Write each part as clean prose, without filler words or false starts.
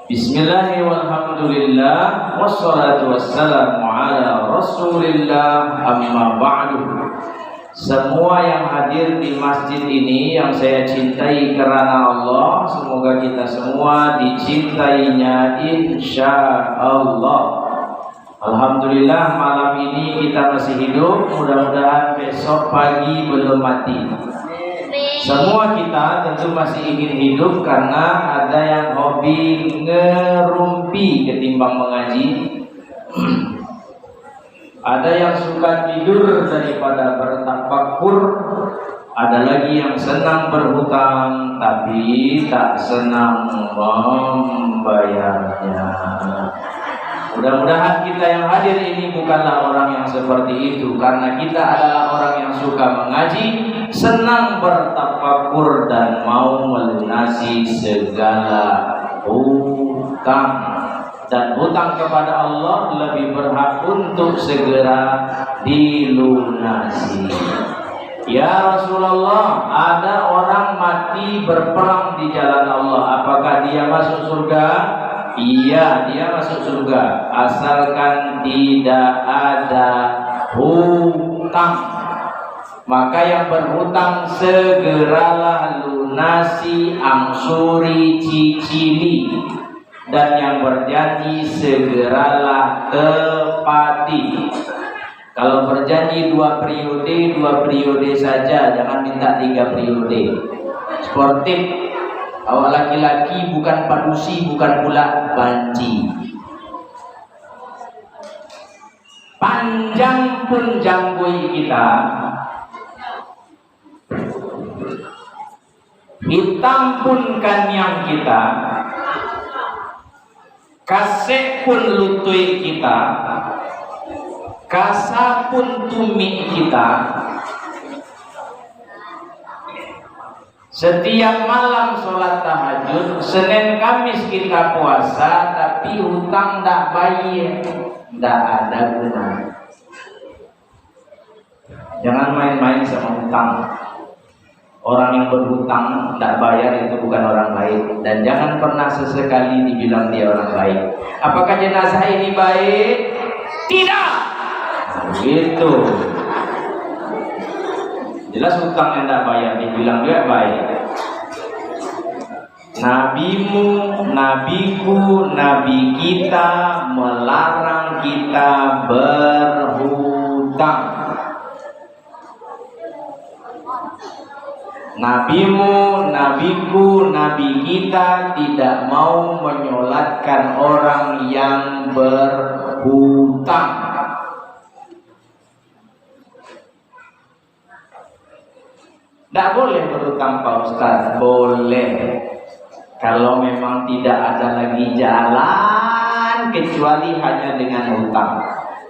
Bismillahirrahmanirrahim. Wassalatu wassalamu ala Rasulillah, amma ba'du. Semua yang hadir di masjid ini yang saya cintai karena Allah, semoga kita semua dicintainya insya Allah. Alhamdulillah malam ini kita masih hidup, mudah-mudahan besok pagi belum mati. Semua kita tentu masih ingin hidup karena ada yang hobi ngerumpi ketimbang mengaji. Ada yang suka tidur daripada bertafakur. Ada lagi yang senang berhutang tapi tak senang membayarnya. Mudah-mudahan kita yang hadir ini bukanlah orang yang seperti itu, karena kita adalah orang yang suka mengaji, senang bertafakur dan mau melunasi segala hutang. Dan hutang kepada Allah lebih berhak untuk segera dilunasi. Ya Rasulullah, ada orang mati berperang di jalan Allah, apakah dia masuk surga? Iya, dia masuk surga asalkan tidak ada hutang. Maka yang berhutang segeralah lunasi, angsuri, cicili. Dan yang berjanji segeralah tepati. Kalau berjanji 2 periode saja, jangan minta 3 periode. Sportif. Awak laki-laki bukan padusi, bukan pula banci. Panjang pun janggui kita, hitam pun kanyang kita, kasek pun lutui kita, kasa pun tumik kita. Setiap malam sholat tahajud, Senin Kamis kita puasa, tapi hutang tak bayar, tak ada guna. Jangan main-main sama hutang. Orang yang berhutang tak bayar itu bukan orang baik, dan jangan pernah sesekali dibilang dia orang baik. Apakah jenazah ini baik? Tidak. Gitu. Jelas hutang yang tak bayar dibilang dia baik. Nabimu, nabiku, nabi kita melarang kita berhutang. Nabimu, nabiku, nabi kita tidak mau menyolatkan orang yang berhutang. Tidak boleh berhutang Pak Ustaz, boleh. Kalau memang tidak ada lagi jalan kecuali hanya dengan hutang.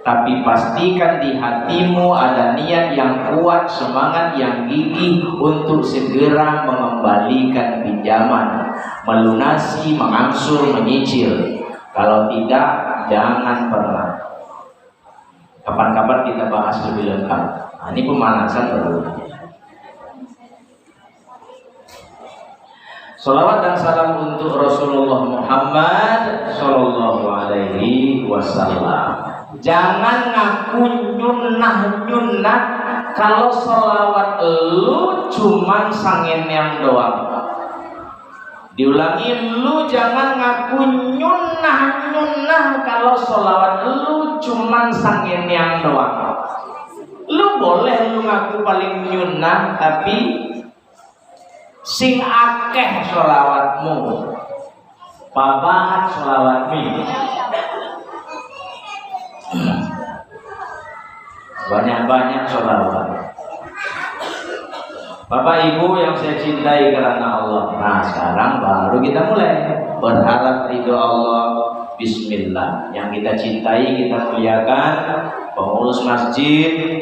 Tapi pastikan di hatimu ada niat yang kuat, semangat yang gigih untuk segera mengembalikan pinjaman, melunasi, mengangsur, menyicil. Kalau tidak, jangan pernah. Kapan-kapan kita bahas lebih lengkap. Nah, ini pemanasan baru. Salawat dan salam untuk Rasulullah Muhammad Sallallahu Alaihi Wasallam. Jangan ngaku nyunah kalau salawat lu cuman sangenyang doang. Diulangi, lu jangan ngaku nyunah kalau salawat lu cuman sangenyang doang. Lu boleh lu ngaku paling nyunah, tapi sing akeh sholawatmu, papat sholawatmu, banyak-banyak sholawat. Bapak Ibu yang saya cintai karena Allah. Nah sekarang baru kita mulai berharap ridho Allah. Bismillah. Yang kita cintai, kita muliakan, pengurus masjid,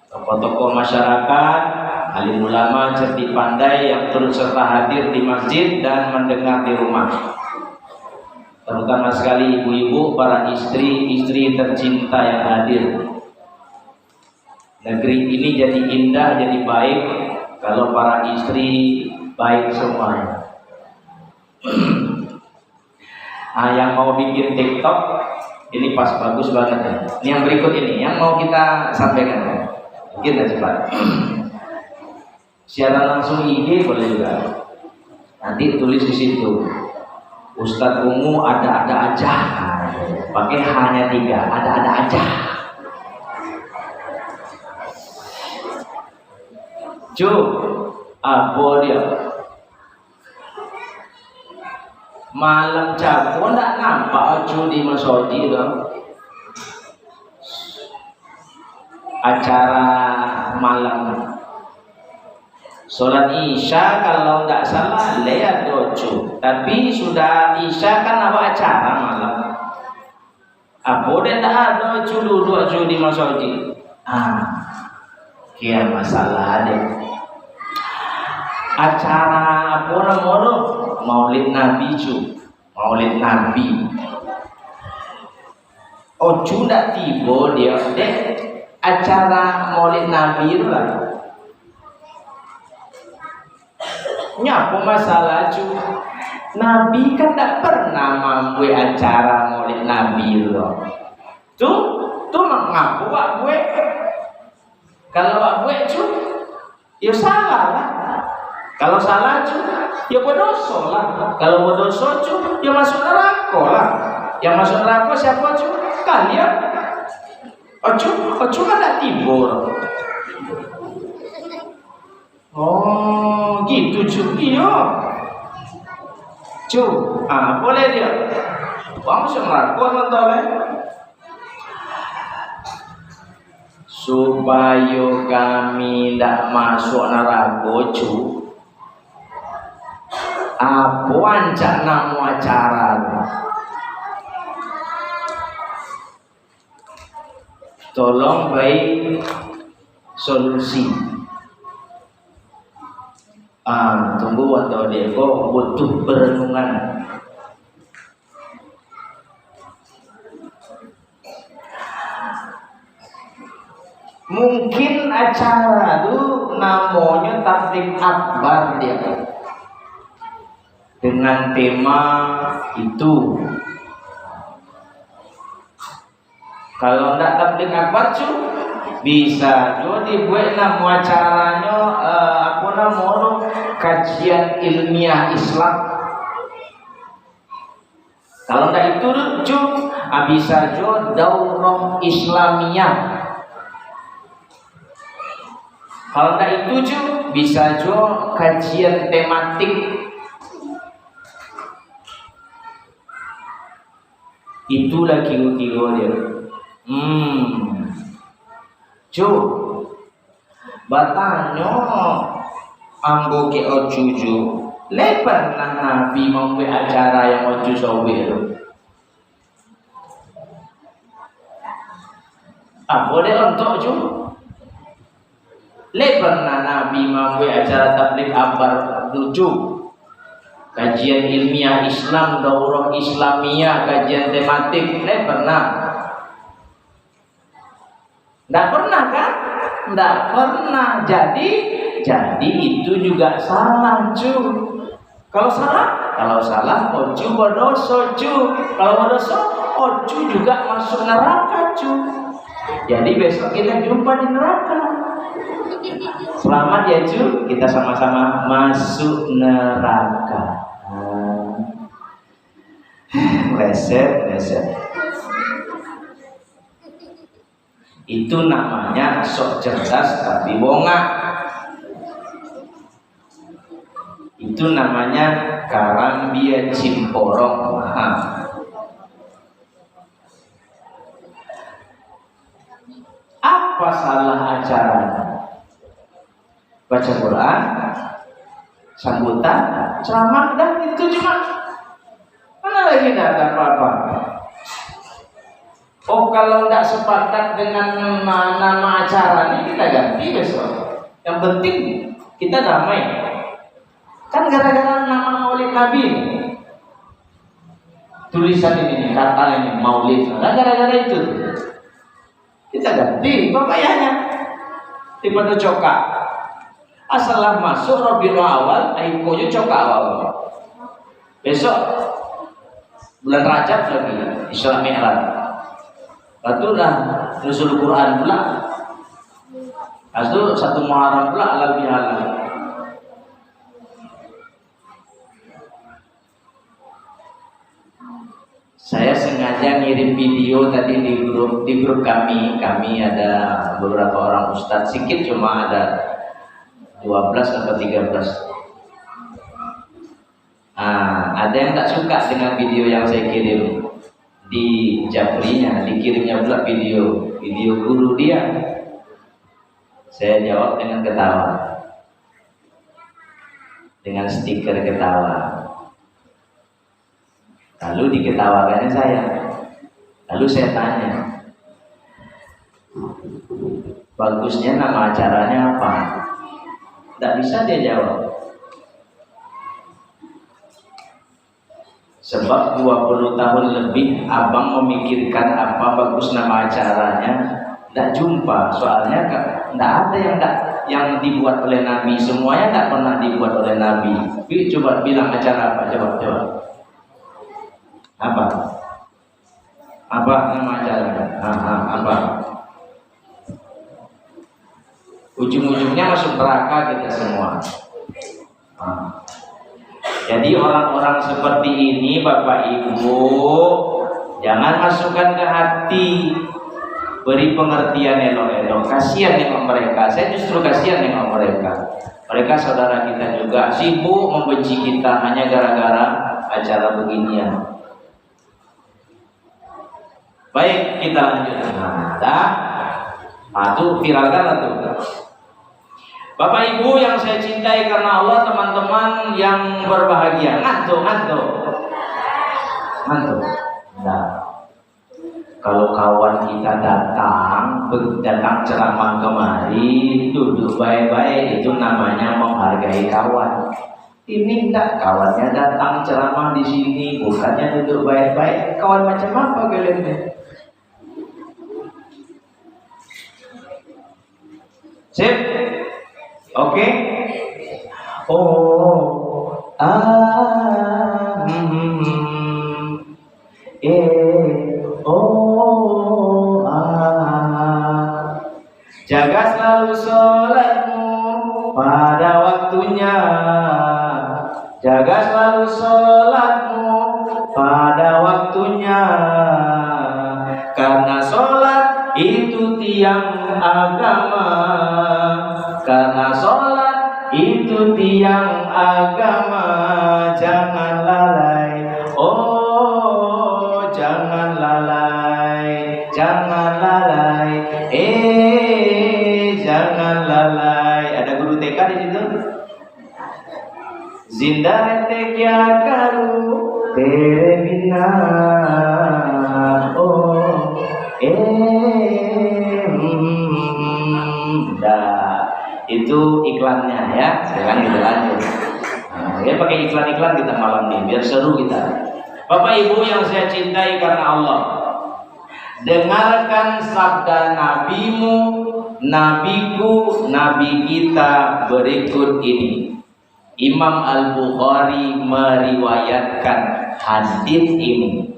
tokoh-tokoh masyarakat, alim ulama cerdik pandai yang turut serta hadir di masjid dan mendengar di rumah. Terutama sekali ibu-ibu, para istri tercinta yang hadir. Negeri ini jadi indah, jadi baik kalau para istri baik semuanya. Yang mau bikin TikTok ini pas bagus banget ya. Ini yang berikut ini yang mau kita sampaikan. Mungkin cepat. Siaran langsung IG boleh juga. Nanti tulis di situ. Ustadz Ungu ada-ada aja. Pakai hanya 3, ada-ada aja. Apa dia? Malam Jago ndak nampak di Masjid dong. Acara malam sholat Isya kalau ndak salah lihat docu. Tapi sudah Isya kan apa acara malam. Apa dia tak ada docu di Masjid. Kia masalah deh. Acara apa namanya? Maulid Nabi Maulid Nabi. Ojo ndak tiba dia deh acara Maulid Nabi itu lah. Nyapa masalah Nabi kan tak pernah mampu acara Maulid Nabi loh. Tuh ngaku buat gue. Kalau buat gue ya salah lah. Kalau salah ya berdosa lah. Kalau berdosa ya masuk neraka lah. Yang masuk neraka siapa kalian? Ojo kan tak tibur. Oh gitu iya. Boleh dia. Masuk neraka nonton. Supaya kami tidak masuk neraka apa ancak namu acara tolong baik solusi. Tunggu waktu deko butuh perenungan. Mungkin acara itu namanya tabligh akbar dia. Dengan tema itu. Kalau tidak tabligh akbar bisa jadi buat nama acaranya kajian ilmiah Islam. Kalau tidak itu bisa jadi daurah Islamiyah. Kalau tidak itu bisa jadi kajian tematik. Itulah kira-kira dia. Batanya ambo ke ojo lebar nah Nabi membuat acara yang ojo sobe itu. Boleh untuk lebar nah Nabi membuat acara tabligh akbar tujuh. Kajian ilmiah Islam, daurah Islamiyah, kajian tematik, pernah? Tidak pernah kan? Tidak pernah. Jadi itu juga salah Kalau salah, ojo berdosa Kalau berdosa, ojo juga masuk neraka Jadi besok kita jumpa di neraka. Selamat ya kita sama-sama masuk neraka. Leset. Itu namanya sok cerdas tapi bongak. Itu namanya karambia cimporong. Apa salah acaranya? Baca Quran, sambutan, ceramah, dan itu cuma mana lagi tidak ada apa-apa. Kalau tidak sepakat dengan nama acara ini kita ganti besok. Yang penting kita damai. Kan gara-gara nama Maulid Nabi tulisan ini, kata ini Maulid. Kan gara-gara itu kita ganti pokoknya daripada cokak. Asalah masuk Rabiul Awal, aikonya cokak awal. Besok bulan Rajab lagi Isra Mi'raj. Itulah nuzul Quran pula. Itu 1 Muharram pula halal bihalal. Saya sengaja ngirim video tadi di grup kami. Kami ada beberapa orang ustadz, sedikit cuma ada 12 atau 13. Ada yang tak suka dengan video yang saya kirim. Di Japrinya dikirimnya pula video guru dia. Saya jawab dengan ketawa, dengan stiker ketawa. Lalu diketawakannya saya. Lalu saya tanya, bagusnya nama acaranya apa? Tidak bisa dia jawab. Sebab 20 tahun lebih abang memikirkan apa bagus nama acaranya, tidak jumpa. Soalnya tidak ada yang dibuat oleh Nabi. Semuanya tidak pernah dibuat oleh Nabi. Coba bilang acara apa? Coba. Apa nama acaranya? Apa? Ujung-ujungnya masuk neraka kita semua. Jadi orang-orang seperti ini Bapak Ibu jangan masukkan ke hati. Beri pengertian elok-elok. Kasihan dengan mereka. Saya justru kasihan dengan mereka. Mereka saudara kita juga, sibuk membenci kita hanya gara-gara acara beginian. Baik, kita lanjut. Itu viralkan tuh. Bapak Ibu yang saya cintai karena Allah, teman-teman yang berbahagia. Ngantuk. Nah, kalau kawan kita datang ceramah kemari, duduk baik-baik, itu namanya menghargai kawan. Ini enggak, kawannya datang ceramah di sini, bukannya duduk baik-baik. Kawan macam apa kalian nih? Sip? Oke? Jaga selalu sholatmu pada waktunya. Jaga selalu sholatmu pada waktunya. Karena sholat itu tiang agama. Karena sholat itu tiang agama. Jangan lalai. Jangan lalai. Jangan lalai. Jangan lalai. Ada guru TK di situ? Zinda rete kya karu tere bina. Itu iklannya ya. Sekarang kita lanjut. Ya pakai iklan-iklan kita malam ini biar seru kita. Bapak Ibu yang saya cintai karena Allah, dengarkan sabda nabimu, nabiku, nabi kita berikut ini. Imam Al-Bukhari meriwayatkan hadis ini.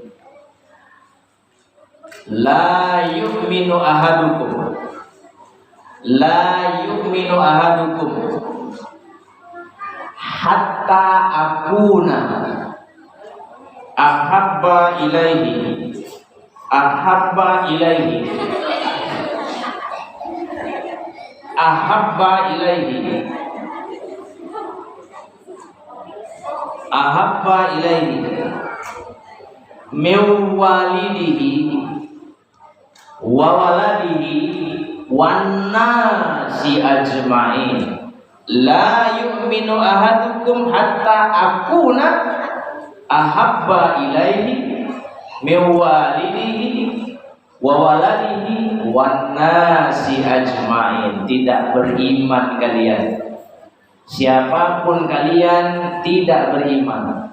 La yu'minu ahadukum hatta akuna ahabba ilaihi min walidihi wa waladihi wan nasi ajma'in. La yu'minu ahadukum hatta akuna ahabba ilaihi min walidihi wa waladihi wan nasi ajma'in. Tidak beriman kalian, siapapun kalian tidak beriman.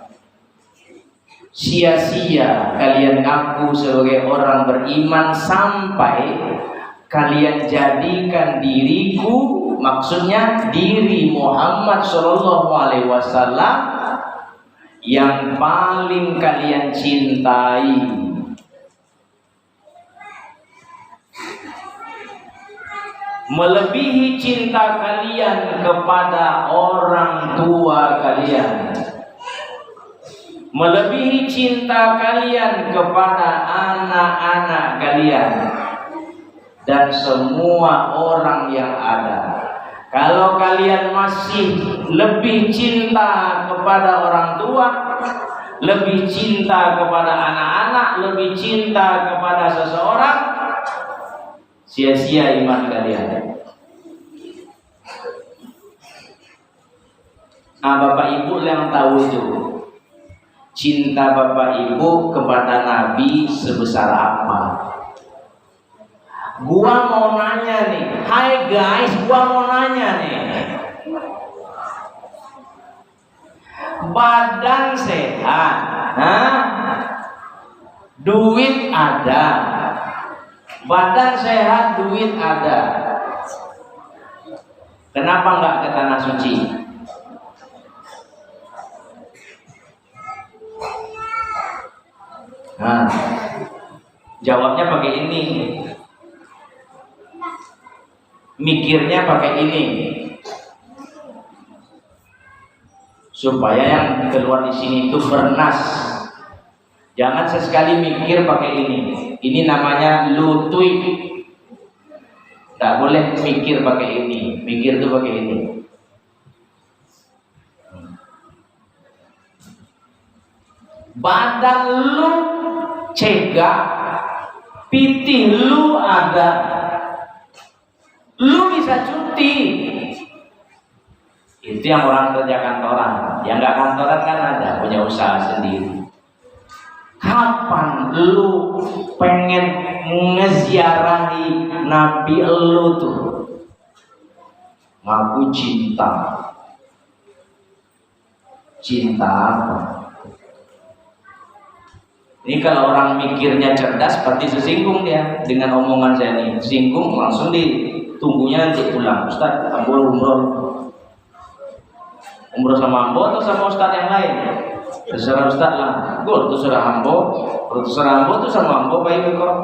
Sia-sia kalian ngaku sebagai orang beriman sampai kalian jadikan diriku, maksudnya diri Muhammad Shallallahu Alaihi Wasallam, yang paling kalian cintai, melebihi cinta kalian kepada orang tua kalian, melebihi cinta kalian kepada anak-anak kalian, dan semua orang yang ada. Kalau kalian masih lebih cinta kepada orang tua, lebih cinta kepada anak-anak, lebih cinta kepada seseorang, sia-sia iman kalian. Nah, Bapak Ibu yang tahu itu, cinta Bapak Ibu kepada Nabi sebesar apa? Gua mau nanya nih, hai guys, gua mau nanya nih. Badan sehat, duit ada. Badan sehat, duit ada. Kenapa enggak ke tanah suci? Nah, jawabnya pakai ini. Mikirnya pakai ini, supaya yang keluar di sini itu bernas. Jangan sesekali mikir pakai ini. Ini namanya lutui. Tak boleh mikir pakai ini. Mikir itu pakai ini. Badan lu cegah, pitih lu ada, lu bisa cuti. Itu yang orang kerja kantoran. Yang nggak kantoran kan ada, punya usaha sendiri. Kapan lu pengen ngeziarahi Nabi lu tuh? Ngaku cinta. Cinta apa? Ini kalau orang mikirnya cerdas pasti sesinggung dia dengan omongan saya ini. Singgung langsung ditunggunya nanti pulang. Ustaz, ambo umroh. Umroh sama ambo atau sama ustaz yang lain? Terserah ustaz lah. Gue terserah ambo. Kalau terserah ambo tuh sama ambo baik kok.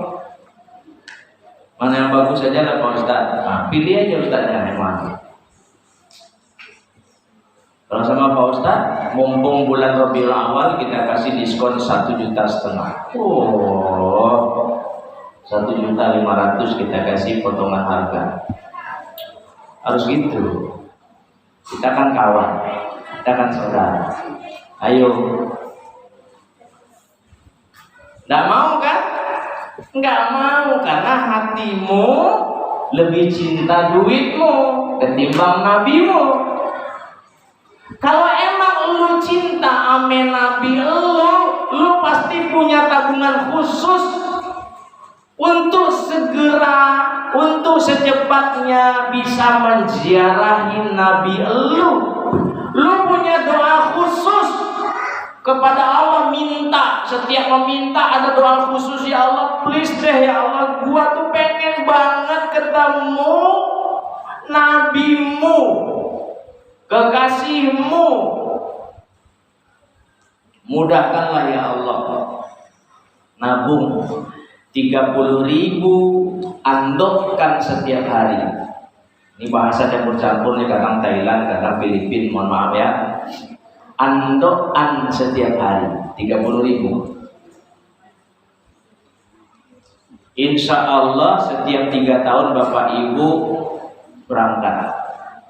Mana yang bagus saja lah Pak Ustaz. Nah, pilih aja ustaznya yang mana. Kalau sama Pak Ustaz, mumpung bulan Rabiul Awal kita kasih diskon 1,5 juta. Oh, 1.500.000 kita kasih potongan harga. Harus gitu. Kita kan kawan, kita kan saudara. Ayo. Nggak mau kan? Nggak mau karena hatimu lebih cinta duitmu ketimbang nabimu. Kalau emang lu cinta ame Nabi lu pasti punya tabungan khusus untuk segera, untuk secepatnya bisa menziarahi Nabi lu. Lu punya doa khusus kepada Allah, minta, setiap meminta ada doa khusus. Ya Allah, please deh ya Allah, gua tuh pengen banget ketemu nabimu, kekasihmu, mudahkanlah ya Allah. Nabung 30.000, andokkan setiap hari. Ini bahasa campur-campur nih, kadang Thailand, kadang Filipina, mohon maaf ya. Andokan setiap hari 30.000. Insya Allah setiap 3 tahun Bapak Ibu berangkat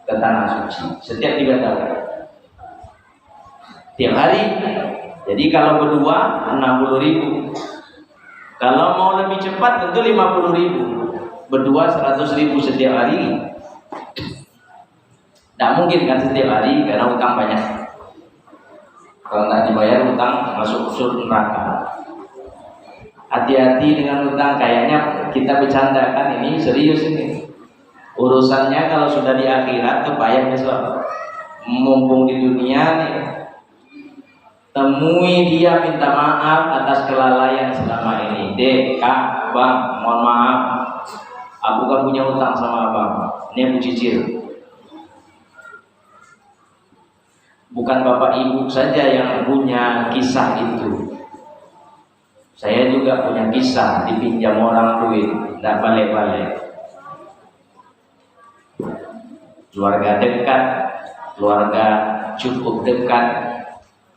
ke tanah suci, setiap 3 tahun, tiap hari. Jadi kalau berdua 60.000, kalau mau lebih cepat tentu 50.000, berdua 100.000 setiap hari. Tidak mungkin kan setiap hari karena utang banyak. Kalau tidak dibayar utang masuk unsur neraka. Hati-hati dengan utang. Kayaknya kita bercandakan, ini serius ini. Urusannya kalau sudah di akhirat tuh payah besok. Mumpung di dunia nih, temui dia, minta maaf atas kelalaian selama ini. Dek, kak, bang, mohon maaf, aku kan punya utang sama abang, ini aku cicil. Bukan bapak ibu saja yang punya kisah itu. Saya juga punya kisah dipinjam orang duit, tidak balik-balik. Keluarga dekat, keluarga cukup dekat,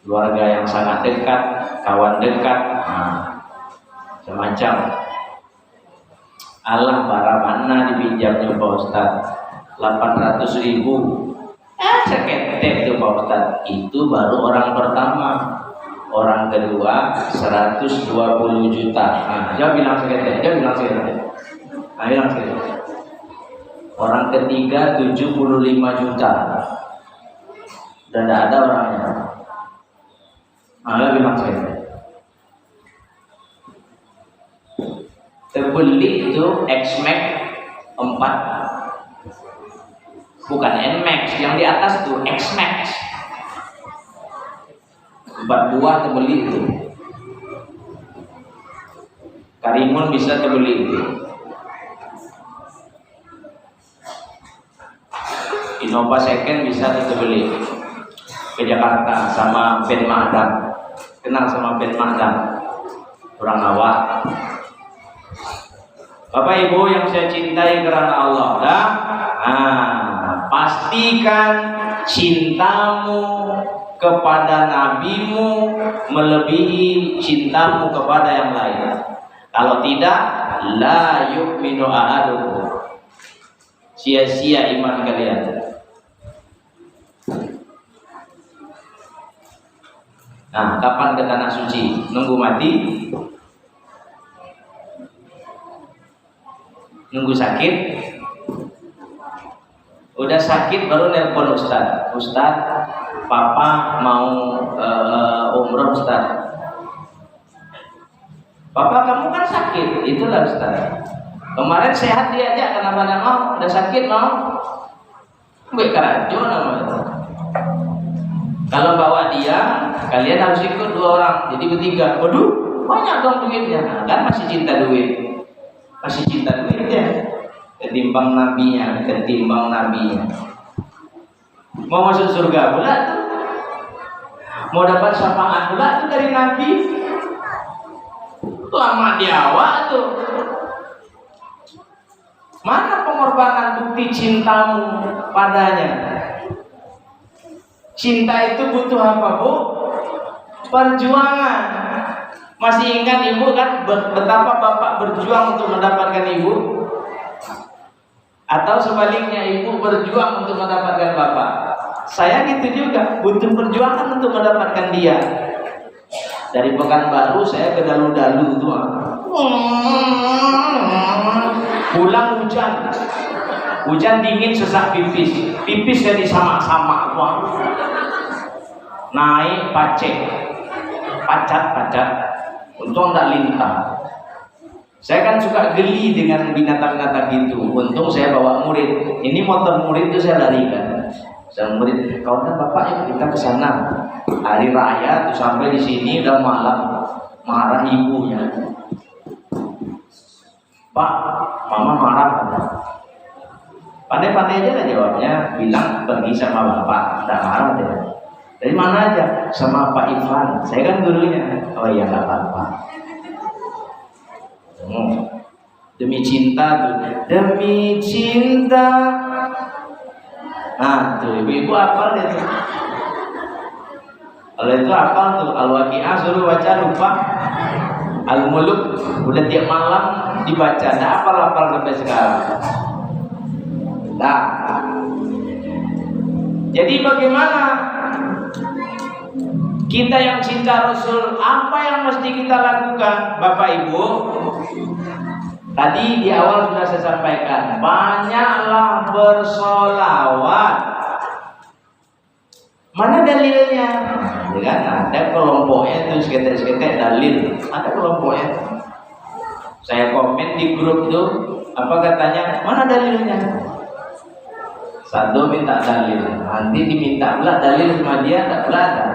keluarga yang sangat dekat, kawan dekat, semacam. Allah para mana dipinjamnya Pak Ustaz 800.000. Seketek tuh Pak Ustaz. Itu baru orang pertama. Orang kedua 120 juta. Jangan bilang seketek, jangan bilang seketek. Bilang seketek. Orang ketiga 75 juta. Dan tidak ada orangnya. Bilang seketek. Terbeli itu X-Max 4. Bukan N-Max, yang di atas tuh X-Max 4 buah terbeli itu. Karimun bisa terbeli itu. Innova Second bisa terbeli ke Jakarta sama Ben Madam. Kenal sama Ben Madam? Orang awak. Bapak Ibu yang saya cintai karena Allah, pastikan cintamu kepada nabimu melebihi cintamu kepada yang lain. Kalau tidak, la yu'minu ahadukum. Sia-sia iman kalian. Kapan ke tanah suci? Nunggu mati? Nunggu sakit? Udah sakit baru nelpon Ustaz. Ustaz, Papa mau umroh Ustaz. Papa kamu kan sakit, itulah Ustaz. Kemarin sehat diajak, kenapa tidak mau? Udah sakit mau? Baik karajo namanya. Kalau bawa dia, kalian harus ikut 2 orang, jadi bertiga. Waduh, banyak dong duitnya. Kan masih cinta duit. Masih cinta duitnya. Ketimbang nabinya. Mau masuk surga pula tuh, mau dapat syafaat pula tuh dari nabi. Lama di awak tuh. Mana pengorbanan bukti cintamu padanya? Cinta itu butuh apa, Bu? Perjuangan. Masih ingat ibu kan betapa bapak berjuang untuk mendapatkan ibu? Atau sebaliknya ibu berjuang untuk mendapatkan bapak? Saya gitu juga, butuh perjuangan untuk mendapatkan dia. Dari Pekanbaru saya ke Dalu-Dalu tuh. Pulang hujan dingin sesak pipis jadi sama-sama tuh. Naik pacat, untung tak lintang. Saya kan suka geli dengan binatang-binatang gitu. Untung saya bawa murid. Ini motor murid itu saya larikan. Saya murid, kau kan bapak ya kita ke sana. Hari raya tuh sampai di sini udah malam. Marah ibunya. Pak, mama marah. Pandai-pandai aja lah jawabnya. Bilang pergi sama bapak. Tidak marah deh. Dari mana aja? Sama Pak Ivan. Saya kan gurunya. Oh iya nggak apa-apa. Demi cinta tuh. Demi cinta. Tuh ibu-ibu hafal deh tuh. Kalau itu hafal tuh. Al-Waqi'ah suruh baca lupa. Al-Muluk udah tiap malam dibaca. Nah hafal sampai sekarang. Nah, jadi bagaimana kita yang cinta Rasul, apa yang mesti kita lakukan, Bapak Ibu? Tadi di awal sudah saya sampaikan, banyaklah bersolawat. Mana dalilnya? Kan ada kelompoknya tuh seketek-seketek dalil, ada kelompoknya. Saya komen di grup tuh, apa katanya? Mana dalilnya? Satu minta dalil, nanti diminta pula dalil sama dia, tak pula ada.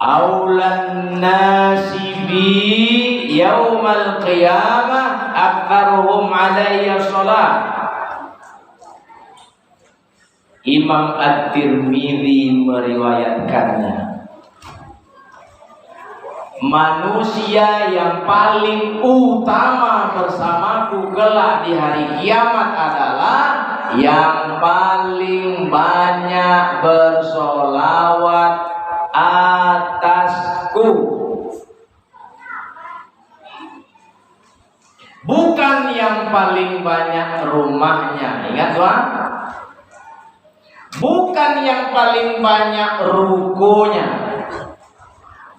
Aulan nasibi yaumal qiyamah aktsaruhum alayya shalah. Imam At-Tirmidzi meriwayatkannya. Manusia yang paling utama bersamaku kelak di hari kiamat adalah yang paling banyak bersolawat atasku. Bukan yang paling banyak rumahnya. Ingat Tuhan? Bukan yang paling banyak rukonya.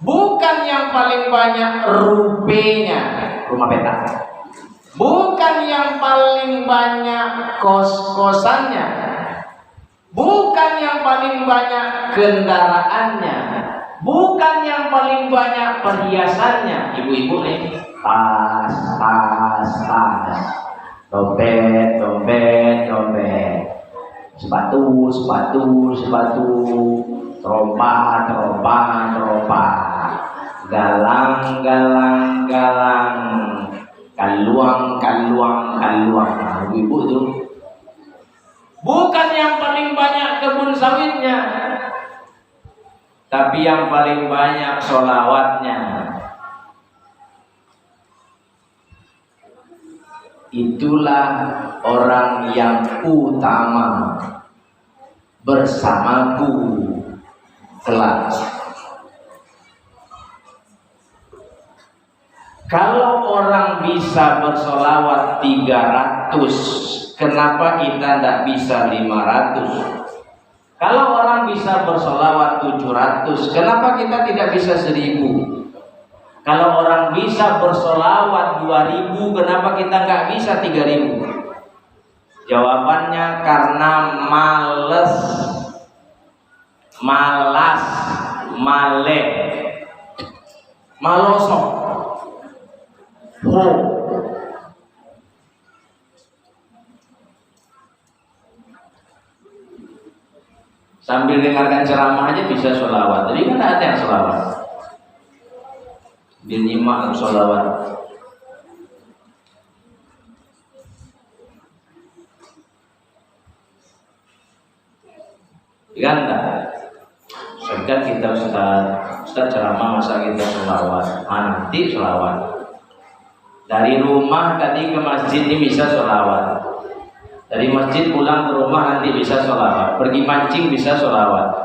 Bukan yang paling banyak rupenya, rumah petak. Bukan yang paling banyak kos-kosannya. Bukan yang paling banyak kendaraannya. Bukan yang paling banyak perhiasannya. Ibu-ibu nih, tas, dompet, sepatu, trompa, galang, kaluang. Nah, ibu tuh. Bukan yang paling banyak kebun sawitnya, tapi yang paling banyak sholawatnya. Itulah orang yang utama bersamaku kelak. Kalau orang bisa bersolawat 300, kenapa kita tidak bisa 500? Kalau orang bisa bersolawat 700, kenapa kita tidak bisa 1000? Kalau orang bisa bersolawat 2000, kenapa kita nggak bisa 3000? Jawabannya karena malas, malosok, sambil dengarkan ceramah aja bisa sholawat. Jadi kan ada yang sholawat, dinyimak sholawat. Kan enggak? Sedang kita Ustaz ceramah masa kita sholawat, nanti sholawat. Dari rumah tadi ke masjid ini bisa sholawat. Dari masjid pulang ke rumah nanti bisa sholawat. Pergi mancing bisa sholawat.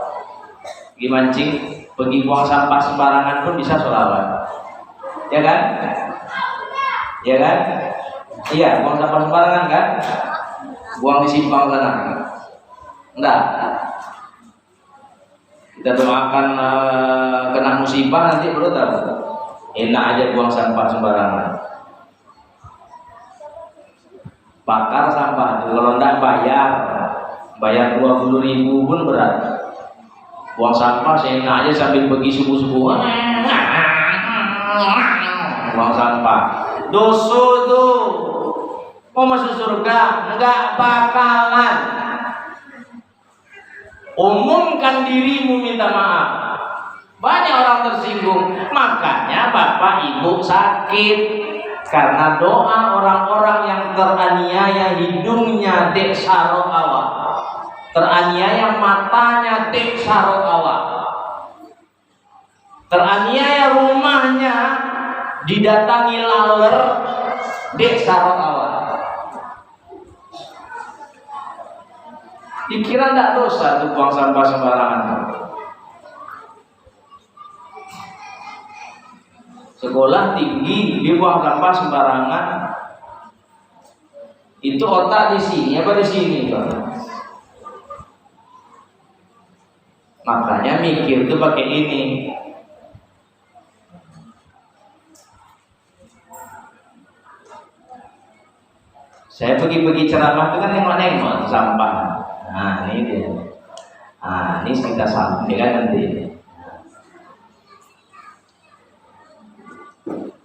Pergi mancing, pergi buang sampah sembarangan pun bisa sholawat. Ya kan? Ya kan? Iya, buang sampah sembarangan kan? Buang di simpang sana. Enggak. Kita doakan kena musibah nanti baru tahu. Enak aja buang sampah sembarangan. Bakar sampah itu kalau enggak bayar 20.000 pun berat. Buang sampah seenak aja sambil pergi subuh-subuh. Buang sampah. Dosa tuh. Mau masuk surga? Enggak bakalan. Umumkan dirimu minta maaf. Banyak orang tersinggung. Makanya bapak ibu sakit. Karena doa orang-orang yang teraniaya hidungnya dek sarok awak, teraniaya matanya dek sarok awak, teraniaya rumahnya didatangi laler dek sarok awak. Dikira tidak dosa tuh buang sampah sembarangan. Sekolah tinggi dibuang sampah sembarangan. Itu otak di sini apa di sini, Pak? Makanya mikir tuh pakai ini. Saya pergi ceramah itu kan nengok sampah. Nah ini dia. Nah ini kita sampaikan nanti.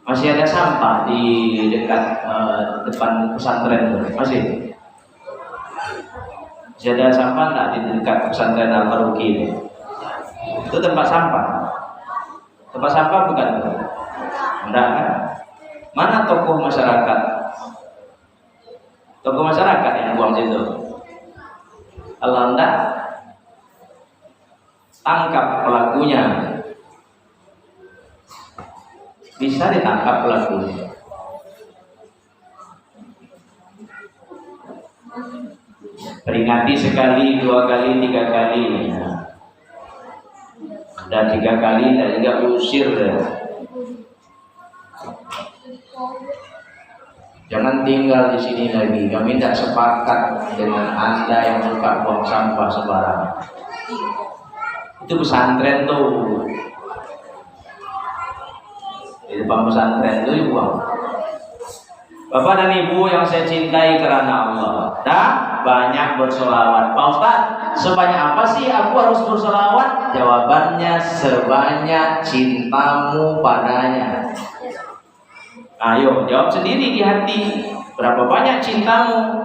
Masih ada sampah di dekat depan pesantren, masih ada sampah nggak di dekat pesantren Al-Faruqi itu tempat sampah bukan? Enggak kan? Mana tokoh masyarakat yang buang situ? Kalau enggak, tangkap pelakunya. Bisa ditangkap pelakunya. Peringati sekali, 2 kali, 3 kali. Dan 3 kali dan juga usir. Jangan tinggal di sini lagi. Kami tidak sepakat dengan Anda yang suka buang sampah sembarangan. Itu pesantren tuh. Di depan pesantren itu dibuang. Bapak dan Ibu yang saya cintai karena Allah, dah banyak bersolawat. Pak Ustaz, sebanyak apa sih aku harus bersolawat? Jawabannya sebanyak cintamu padanya. Ayo jawab sendiri di hati, berapa banyak cintamu?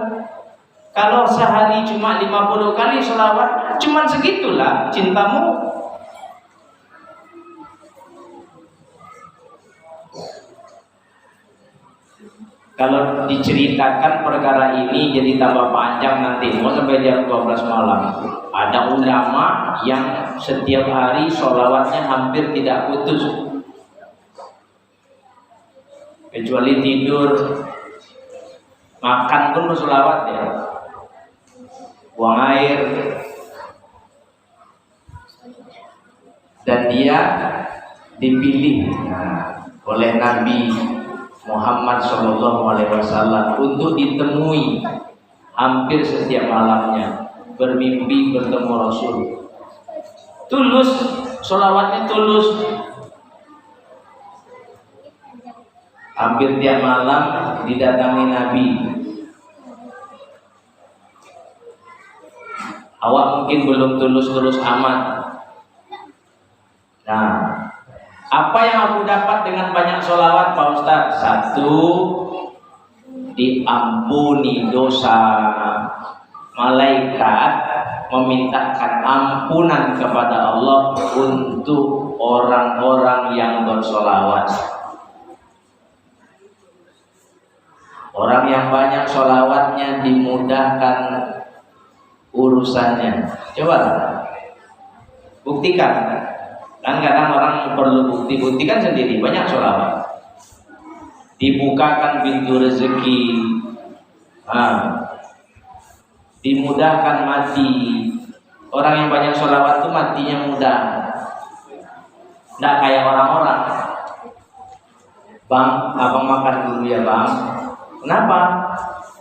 Kalau sehari cuma 50 kali solawat, cuma segitulah cintamu. Kalau diceritakan perkara ini jadi tambah panjang nanti, mau sampai jam 12 malam. Ada ulama yang setiap hari sholawatnya hampir tidak putus, kecuali tidur, makan pun bersolawat ya, buang air, dan dia dipilih oleh Nabi Muhammad SAW untuk ditemui hampir setiap malamnya, bermimpi bertemu Rasul. Tulus, sholawatnya tulus. Hampir tiap malam didatangi Nabi. Awak mungkin belum tulus-tulus amat. Nah, apa yang aku dapat dengan banyak sholawat Pak Ustaz? 1, diampuni dosa. Malaikat memintakan ampunan kepada Allah untuk orang-orang yang bersholawat. Orang yang banyak sholawatnya dimudahkan urusannya. Coba buktikan. Kan kadang orang perlu bukti, buktikan sendiri. Banyak sholawat, dibukakan pintu rezeki, dimudahkan mati. Orang yang banyak sholawat itu matinya mudah, tidak kayak orang-orang. Bang, abang makan dulu ya bang. Kenapa?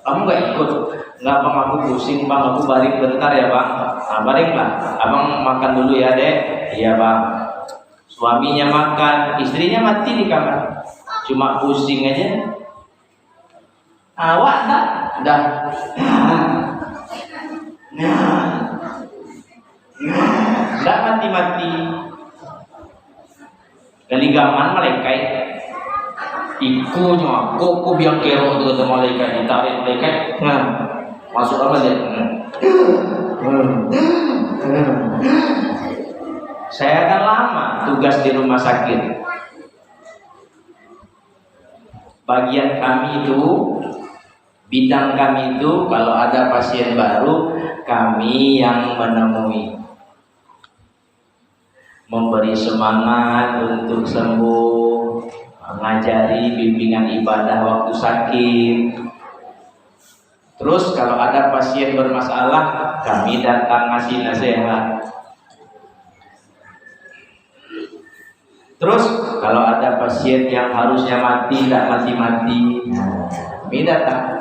Kamu gak ikut? Enggak bang, aku pusing bang, aku baring bentar ya bang. Nah, baring lah, abang makan dulu ya dek. Iya bang. Suaminya makan, istrinya mati di kamar, cuma pusing aja. Awak dah nggak mati-mati. Kali gaman malaikat ikunya, kok biang kerok itu kata malaikat, ditarik malaikat, masuk apa dia? Saya kan lama tugas di rumah sakit. Bagian kami itu, bidang kami itu, kalau ada pasien baru, kami yang menemui, memberi semangat untuk sembuh, mengajari bimbingan ibadah waktu sakit. Terus kalau ada pasien bermasalah, kami datang ngasih nasihat. Terus kalau ada pasien yang harusnya mati, tidak mati-mati, kami datang.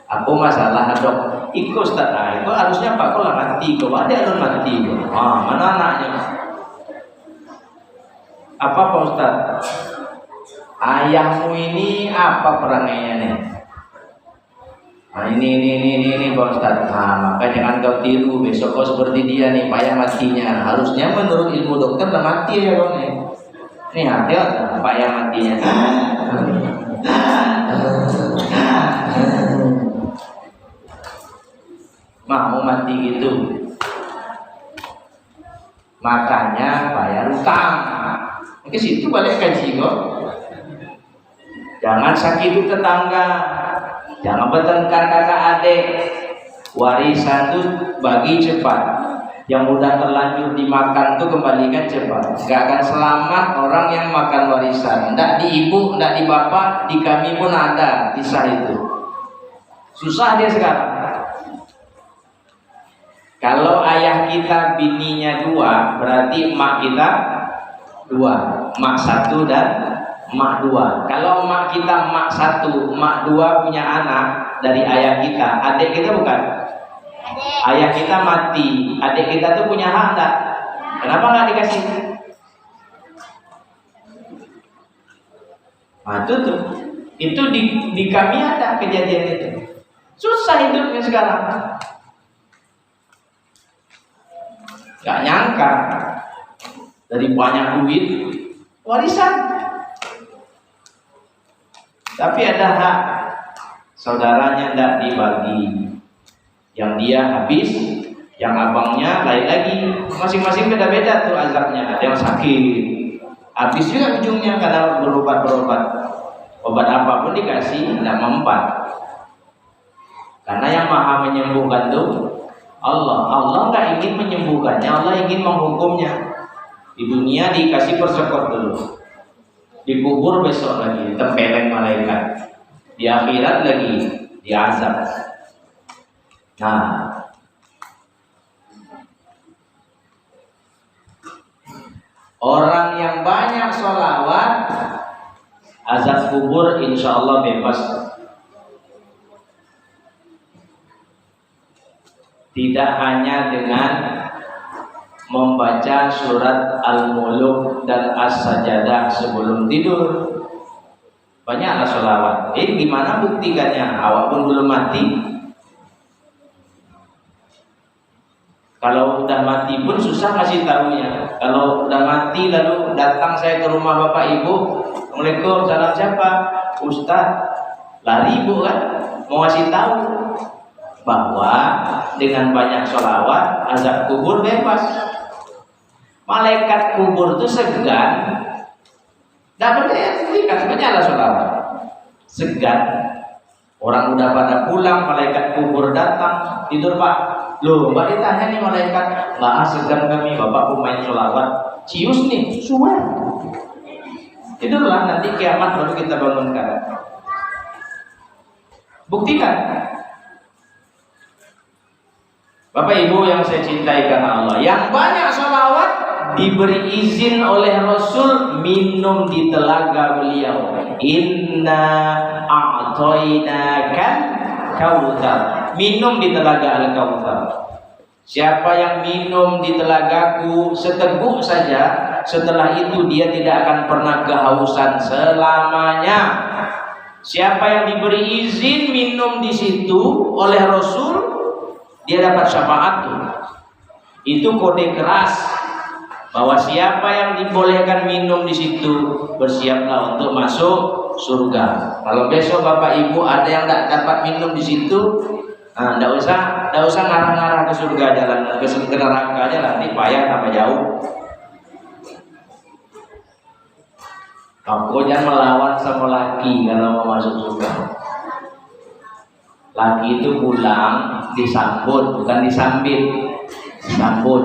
Aku masalah dok, ikut Ustaz, itu harusnya Pak kau lah mati, kau ada yang mati. Mana anaknya? Apa Pak Ustaz? Ayahmu ini apa perangainya nih? Ini Pak Ustaz. Maka jangan kau tiru, besok kau seperti dia nih, payah matinya. Harusnya menurut ilmu dokter udah mati ya bang nih. Ini hati payah matinya. Mau mati gitu. Makanya bayar utang. Ke situ balik kaji kok. Jangan sakiti tetangga. Jangan bertengkar kakak adik. Warisan tuh bagi cepat. Yang udah terlanjur dimakan tuh kembalikan cepat. Gak akan selamat orang yang makan warisan. Nggak di ibu, nggak di bapak, di kami pun ada kisah itu. Susah dia sekarang. Kalau ayah kita bininya 2, berarti emak kita 2, emak 1 dan emak 2. Kalau emak kita emak 1, emak 2 punya anak dari ayah kita, adik kita bukan? Ayah kita mati, adik kita tuh punya hak enggak? Kenapa nggak dikasih? Nah itu di kami ada kejadian itu. Susah hidupnya sekarang. Gak nyangka dari banyak duit warisan, tapi ada hak saudaranya tidak dibagi. Yang dia habis, yang abangnya lain lagi. Masing-masing beda-beda tuh azabnya. Ada yang sakit, habis juga ujungnya karena berobat. Obat apapun dikasih tidak mempan. Karena yang maha menyembuhkan tuh Allah. Allah nggak ingin menyembuhkannya, Allah ingin menghukumnya. Di dunia dikasih persekot dulu, dikubur besok lagi, tempeleng malaikat. Di akhirat lagi diazab. Nah, orang yang banyak sholawat, azab kubur insya Allah bebas. Tidak hanya dengan membaca surat Al-Muluk dan As-Sajadah sebelum tidur. Banyaklah sholawat. Gimana buktikannya? Awak pun belum mati. Kalau udah mati pun susah kasih tahunya. Kalau udah mati lalu datang saya ke rumah bapak ibu, Assalamualaikum, salam siapa? Ustaz. Lari ibu kan, mau kasih tahu bahwa dengan banyak sholawat azab kubur bebas. Malaikat kubur itu segan. Dapat ya, banyaklah sholawat. Segan. Orang udah pada pulang, malaikat kubur datang, tidur pak. Loh, mbak ditanya nih malaikat, nggak segan kami, bapak pemain sholawat, cius nih, suar. Tidurlah, nanti kiamat baru kita bangunkan. Buktikan. Bapak ibu yang saya cintai karena Allah, yang banyak sholawat diberi izin oleh Rasul minum di telaga beliau. Inna a'toinaka kautsar. Minum di telaga Al-Kautsar. Siapa yang minum di telagaku seteguk saja, setelah itu dia tidak akan pernah kehausan selamanya. Siapa yang diberi izin minum di situ oleh Rasul, dia dapat syafaat tuh. Itu kode keras bahwa siapa yang dibolehkan minum di situ, bersiaplah untuk masuk surga. Kalau besok bapak ibu ada yang tidak dapat minum di situ, nah, nggak usah ngarah-ngarah ke surga, jalan ke neraka aja, nanti payah tambah jauh. Aku jangan melawan sama laki kalau mau masuk surga. Laki itu pulang disambut, bukan disambit, disambut.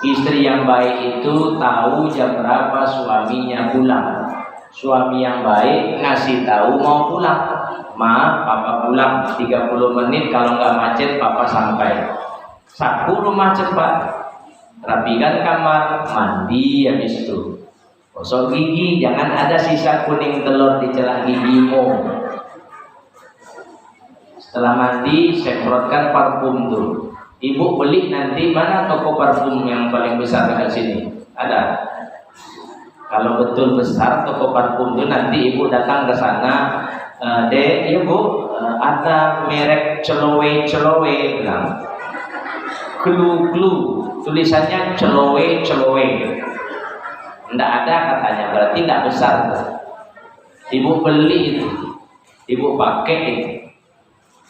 Istri yang baik itu tahu jam berapa suaminya pulang. Suami yang baik ngasih tahu mau pulang. Ma, papa pulang 30 menit, kalau nggak macet papa sampai. Sapu rumah cepat, rapikan kamar, mandi habis itu. Gosok gigi, jangan ada sisa kuning telur di celah gigimu. Setelah mandi, semprotkan parfum tuh. Ibu beli nanti, mana toko parfum yang paling besar dekat sini? Ada. Kalau betul besar toko parfum itu, nanti ibu datang ke sana. Dek, ya bu, ada merek celowe bilang. Clue, tulisannya celowe. Nggak ada katanya, berarti nggak besar. Ibu beli itu, ibu pakai itu,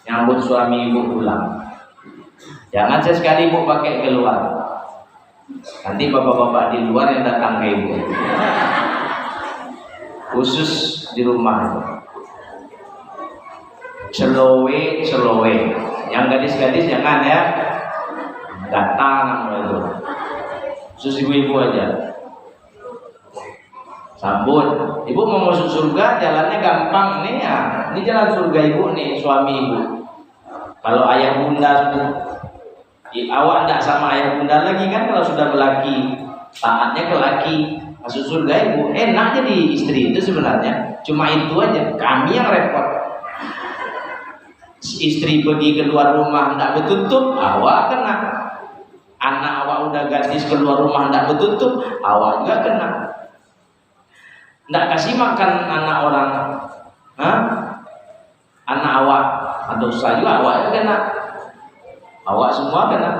nyambut suami ibu pulang. Jangan sesekali ibu pakai keluar, nanti bapak-bapak di luar yang datang ke ibu. Khusus di rumah. Celowe. Yang gadis-gadis jangan ya, datang itu. Khusus ibu-ibu aja. Sambut. Ibu mau masuk surga, jalannya gampang nih ya. Ini jalan surga ibu nih, suami ibu. Kalau ayah bunda, awak tidak sama ayah bunda lagi kan kalau sudah berlaki, taatnya ke laki, masuk surga ibu. Enak jadi istri itu sebenarnya. Cuma itu aja. Kami yang repot. Istri pergi keluar rumah tidak bertutup, awak kena. Anak awak udah gadis keluar rumah tidak bertutup, awak juga kena. Tidak kasih makan anak orang, anak awak atau saya juga awak kena, awak semua kena.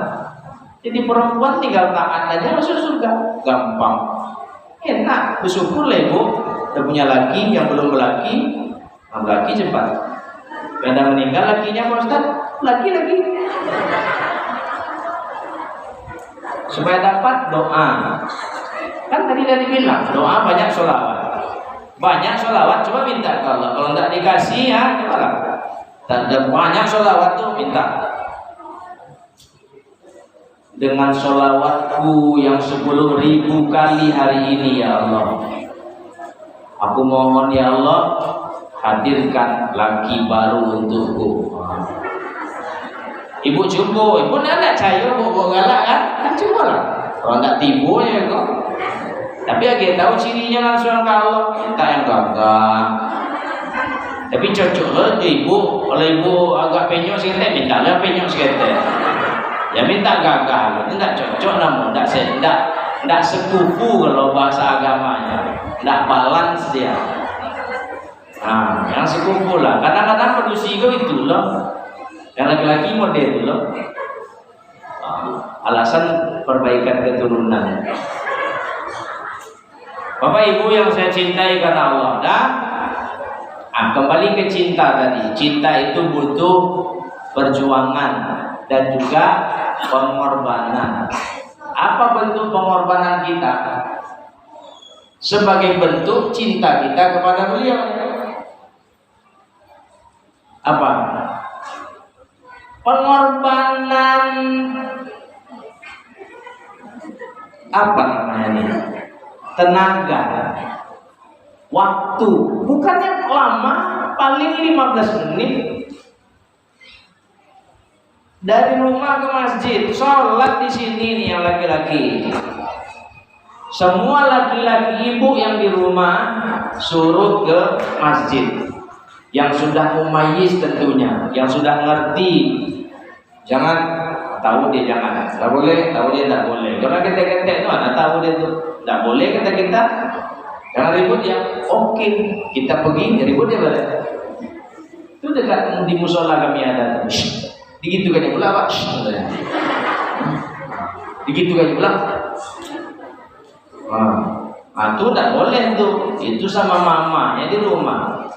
Jadi perempuan tinggal taat aja masuk surga, gampang, enak. Bersyukur lah ibu, udah punya laki, yang belum berlaki cepat. Kadang meninggal lakinya Pak Ustaz, laki. Supaya dapat doa, kan tadi udah dibilang doa banyak sholawat. Banyak sholawat, coba minta ke Allah. Kalau tidak dikasih ya gimana? Dan banyak sholawat tuh minta. Dengan sholawatku yang 10.000 kali hari ini ya Allah, aku mohon ya Allah, hadirkan laki baru untukku. Ibu cukup, ibu nak cair, ibu galak kan? Cukup lah. Kalau tak tibu ya kok. Tapi agak tahu cirinya langsung kalau minta yang gagah. Tapi cocok lah ibu. Kalau ibu agak penyok sikit, minta lah penyok sikit. Ya minta gagah, itu tak cocok namun tak sekufu kalau bahasa agamanya, tak balance dia. Nah, yang sekufu lah. Kadang-kadang manusia itu loh. Yang laki-laki model loh. Alasan perbaikan keturunan. Bapak Ibu yang saya cintai karena Allah, kembali ke cinta tadi. Cinta itu butuh perjuangan dan juga pengorbanan. Apa bentuk pengorbanan kita? Sebagai bentuk cinta kita kepada beliau. Apa? Pengorbanan apa namanya ini? Tenaga, waktu, bukannya lama, paling 15 menit dari rumah ke masjid, sholat di sini nih yang laki-laki. Semua laki-laki ibu yang di rumah suruh ke masjid. Yang sudah mumayyiz tentunya, yang sudah ngerti, jangan tahu dia jangan, tak boleh, tahu dia tak boleh. Karena kita itu anak tahu dia tuh, tak boleh kata kita, jangan ribut ya. Oke, kita pergi, ribut ya boleh. Itu dekat di musola kami ada, digitu kan pula pak, digitu kan pula. Nah, itu tak boleh tuh, itu sama mamanya di rumah.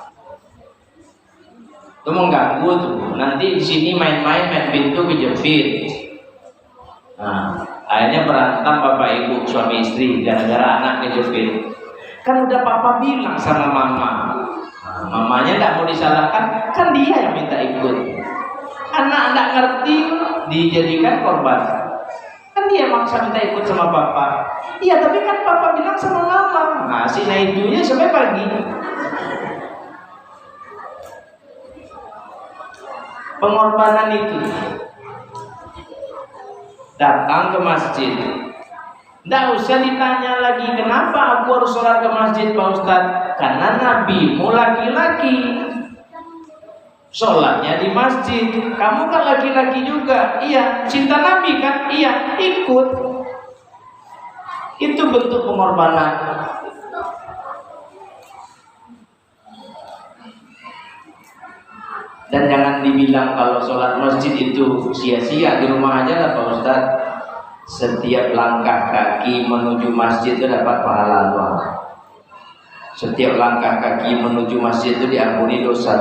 Itu mengganggu tuh. Nanti di sini main-main, main pintu kejepit. Nah, akhirnya berantem bapak ibu suami istri gara-gara anak kejepit. Kan udah papa bilang sama mama. Nah, mamanya tidak mau disalahkan, kan dia yang minta ikut. Anak tidak ngerti dijadikan korban. Kan dia maksa minta ikut sama papa. Iya, tapi kan papa bilang sama mama. Nah, si naidunya sampai pagi. Pengorbanan itu datang ke masjid, tidak usah ditanya lagi kenapa aku harus sholat ke masjid Pak Ustadz, karena nabimu laki-laki sholatnya di masjid. Kamu kan laki-laki juga, iya. Cinta Nabi kan, iya. Ikut. Itu bentuk pengorbanan. Dan jangan dibilang kalau sholat masjid itu sia-sia, di rumah aja lah Pak Ustadz. Setiap langkah kaki menuju masjid itu dapat pahala Allah. Setiap langkah kaki menuju masjid itu diampuni dosa.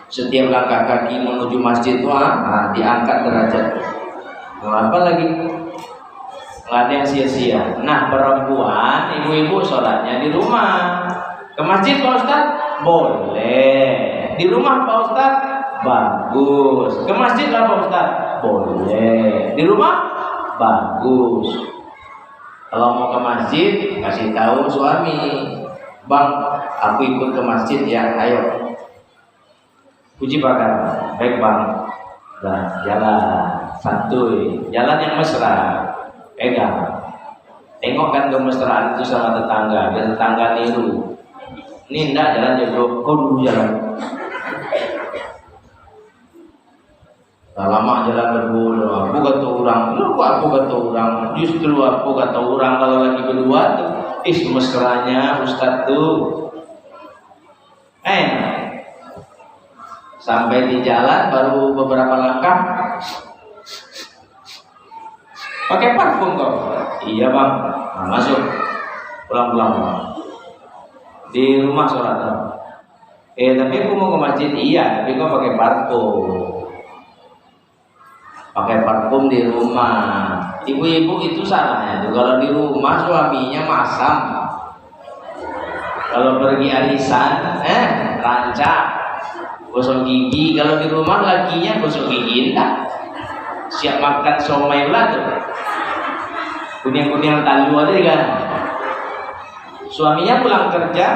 Setiap langkah kaki menuju masjid itu diangkat derajat. Apa lagi? Nggak ada yang sia-sia. Nah, perempuan, ibu-ibu sholatnya di rumah. Ke masjid Pak Ustadz? Boleh. Di rumah Pak Ustadz Bagus. Ke masjid lah Pak Ustaz? Boleh. Di rumah? Bagus. Kalau mau ke masjid, kasih tahu suami, Bang, aku ikut ke masjid ya, ayo. Puji bakar, baik Bang. Nah, jalan santuy, jalan yang mesra, pegang. Tengok kan kemesraan itu sama tetangga, dan tetangga niru. Ini enggak jalan jodoh, kau dulu jalan. Nah, lama jalan berdua, aku kata orang, lu kok aku kata orang, justru aku kata orang kalau lagi berdua tuh, mesranya Ustaz tuh, sampai di jalan baru beberapa langkah, pakai parfum kok? Iya Bang, nah, masuk, pulang-pulang di rumah sholat. Tapi aku mau ke masjid, iya, tapi kok pakai parfum. Pakai parfum di rumah. Ibu-ibu itu salahnya tuh kalau di rumah suaminya masam. Kalau pergi arisan, rancak, gosok gigi. Kalau di rumah lakinya gosok gigi enggak. Siap makan somai lah tuh. Kuning-kuning talu ada kan. Suaminya pulang kerja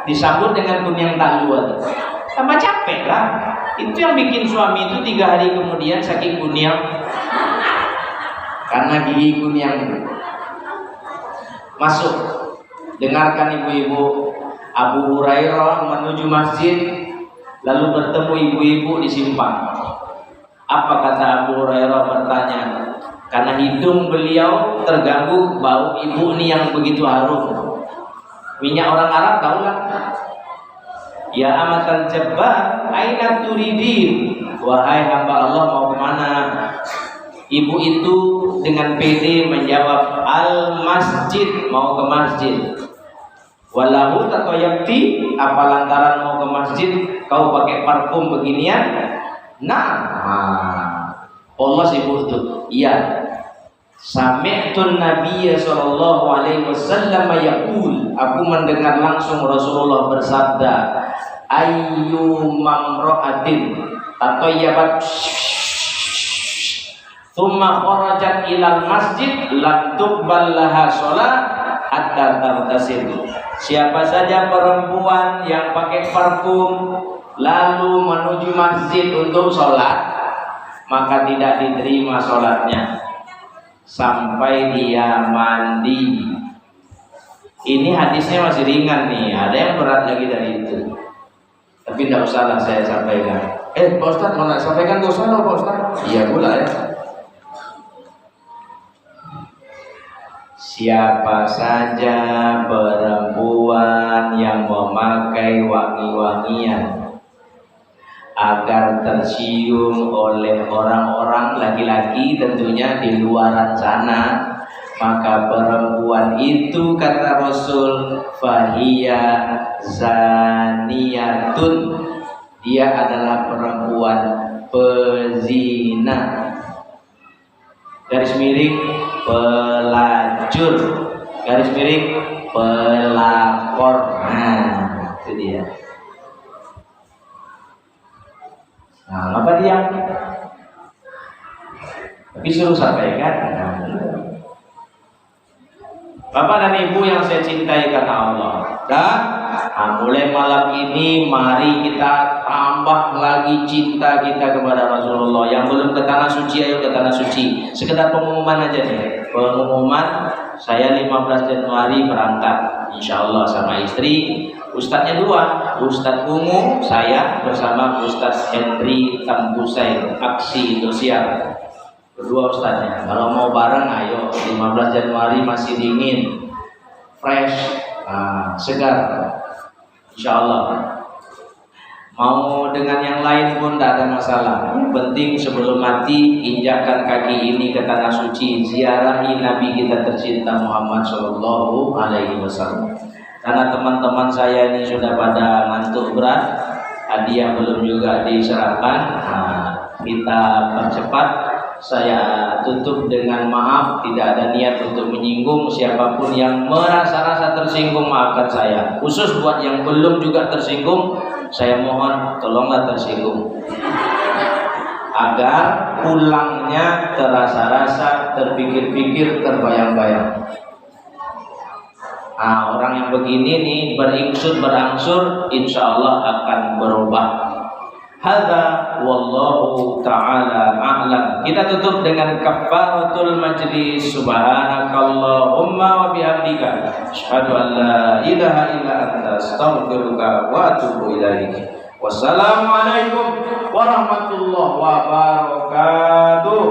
disambut dengan kuning talu tuh. Tambah capek lah. Itu yang bikin suami itu 3 hari kemudian saking kunyang karena gigi kunyang. Masuk, dengarkan ibu-ibu. Abu Hurairah menuju masjid lalu bertemu ibu-ibu di simpang. Apa kata Abu Hurairah? Bertanya, karena hidung beliau terganggu bau ibu ini yang begitu harum. Minyak orang Arab tahu lah. Ya amatal jabbar, aina turidin? Wahai hamba Allah, mau kemana? Ibu itu dengan pede menjawab, al masjid, mau ke masjid. Walahu tatoyakti, apa lantaran mau ke masjid kau pakai parfum beginian? Nah, Allah sibuk itu. Iya. Sami'tun Nabiya sallallahu alaihi wasallam yaqul, aku mendengar langsung Rasulullah bersabda, ayyu mamra'atin tatayyabat thumma kharajat ilal masjid lam tuqbal laha shalah hatta tartasil. Siapa saja perempuan yang pakai parfum lalu menuju masjid untuk sholat, maka tidak diterima sholatnya sampai dia mandi. Ini hadisnya masih ringan nih, ada yang berat lagi dari itu. Tapi tidak usah lah saya sampaikan. Pak Ustaz mau sampaikan, gak usah loh Pak Ustaz. Iya pula ya. Siapa saja perempuan yang memakai wangi-wangian agar tercium oleh orang-orang laki-laki tentunya di luaran sana, maka perempuan itu kata Rasul fahiya zaniyatun, dia adalah perempuan pezina. Garis miring pelacur, garis miring pelakor. Nah, itu dia. Nah, apa dia? Tapi suruh sampaikan. Bapak dan Ibu yang saya cintai kata Allah. Dan mulai malam ini mari kita tambah lagi cinta kita kepada Rasulullah. Yang belum ke tanah suci, ayo ke tanah suci. Sekedar pengumuman aja nih. Pengumuman, saya 15 Januari berangkat, insya Allah sama istri. Ustadznya 2, Ustadz Ungu, saya bersama Ustadz Henry Tambusai, Aksi Indosiar. Berdua ustadznya. Kalau mau bareng ayo, 15 Januari masih dingin, fresh, segar, insya Allah. Mau dengan yang lain pun tidak ada masalah. Yang penting sebelum mati injakkan kaki ini ke tanah suci, ziarahi Nabi kita tercinta Muhammad Sallallahu Alaihi Wasallam. Karena teman-teman saya ini sudah pada ngantuk berat, hadiah belum juga diserahkan. Kita percepat. Saya tutup dengan maaf, tidak ada niat untuk menyinggung siapapun yang merasa-rasa tersinggung, maafkan saya. Khusus buat yang belum juga tersinggung, Saya mohon tolonglah tersinggung, agar pulangnya terasa-rasa, terpikir-pikir, terbayang-bayang. Nah, orang yang begini nih berangsur insya Allah akan berubah. Hadza wallahu ta'ala a'lam. Kita tutup dengan kafaratul majlis. Subhanakallahumma wa bihamdika asyhadu an la ilaha illa anta astaghfiruka wa atubu ilaik. Wassalamualaikum warahmatullahi wabarakatuh.